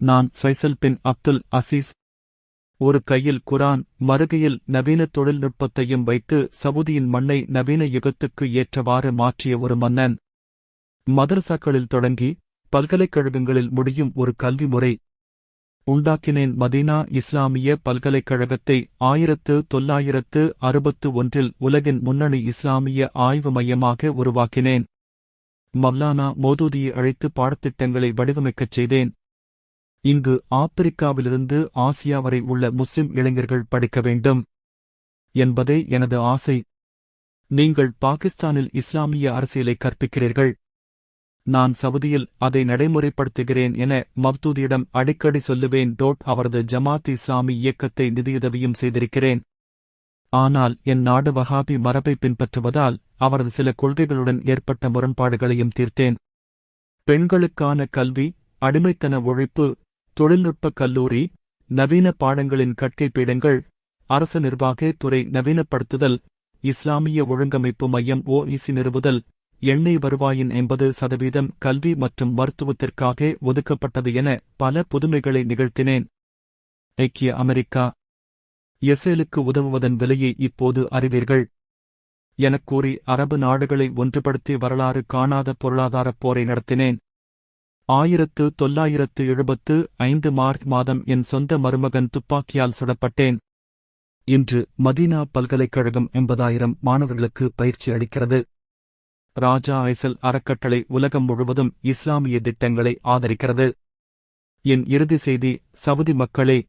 நான் ஃபைசல் பின் அப்துல் அசீஸ். ஒரு கையில் குரான், மறுகையில் நவீன தொழில்நுட்பத்தையும் வைத்து சவுதியின் மண்ணை நவீன யுகத்துக்கு ஏற்றவாறு மாற்றிய ஒரு மன்னன். மதரசாக்களில் தொடங்கி பல்கலைக்கழகங்களில் முடியும் ஒரு கல்வி முறை உண்டாக்கினேன். மதீனா இஸ்லாமிய பல்கலைக்கழகத்தை 1961 உலகின் முன்னணி இஸ்லாமிய ஆய்வு மையமாக உருவாக்கினேன். மவ்லானா மோதூதியை அழைத்து பாடத்திட்டங்களை வடிவமைக்கச் செய்தேன். இங்கு ஆப்பிரிக்காவிலிருந்து ஆசியா வரை உள்ள முஸ்லிம் இளைஞர்கள் படிக்க வேண்டும் என்பதே எனது ஆசை. நீங்கள் பாகிஸ்தானில் இஸ்லாமிய அரசியலை கற்பிக்கிறீர்கள், நான் சவுதியில் அதை நடைமுறைப்படுத்துகிறேன் என மவ்தூதியிடம் அடிக்கடி சொல்லுவேன். அவரது ஜமாத் இஸ்லாமி இயக்கத்தை நிதியுதவியும் செய்திருக்கிறேன். ஆனால் என் நாடு வஹாபி மரபை பின்பற்றுவதால் அவரது சில கொள்கைகளுடன் ஏற்பட்ட முரண்பாடுகளையும் தீர்த்தேன். பெண்களுக்கான கல்வி, அடிமைத்தன ஒழிப்பு, தொழில்நுட்பக் கல்லூரி, நவீன பாடங்களின் கற்கை பீடங்கள், அரசு நிர்வாக துறை நவீனப்படுத்துதல், இஸ்லாமிய ஒழுங்கமைப்பு மையம் OIC நிறுவுதல், எண்ணெய் வருவாயின் 80% கல்வி மற்றும் மருத்துவத்திற்காக ஒதுக்கப்பட்டது என பல புதுமைகளை நிகழ்த்தினேன். ஐக்கிய அமெரிக்கா, இஸ்ரேலுக்கு உதவுவதன் விலையை இப்போது அறிவீர்கள் எனக் கூறி அரபு நாடுகளை ஒன்றுபடுத்தி வரலாறு காணாத பொருளாதாரப் போரை நடத்தினேன். 1975 மார்ச் மாதம் என் சொந்த மருமகன் துப்பாக்கியால் சுடப்பட்டேன். இன்று மதீனா பல்கலைக்கழகம் 80,000 மாணவர்களுக்கு பயிற்சி அளிக்கிறது. ராஜா ஐசல் அறக்கட்டளை உலகம் முழுவதும் இஸ்லாமிய திட்டங்களை ஆதரிக்கிறது. என் இறுதி செய்தி, சவுதி மக்களே,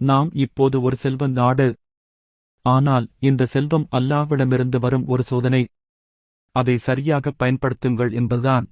நாம் இப்போது ஒரு செல்வ நாடு. ஆனால் இந்த செல்வம் அல்லாஹ்விடமிருந்து வரும் ஒரு சோதனை. அதை சரியாக பயன்படுத்துங்கள் என்பதுதான்.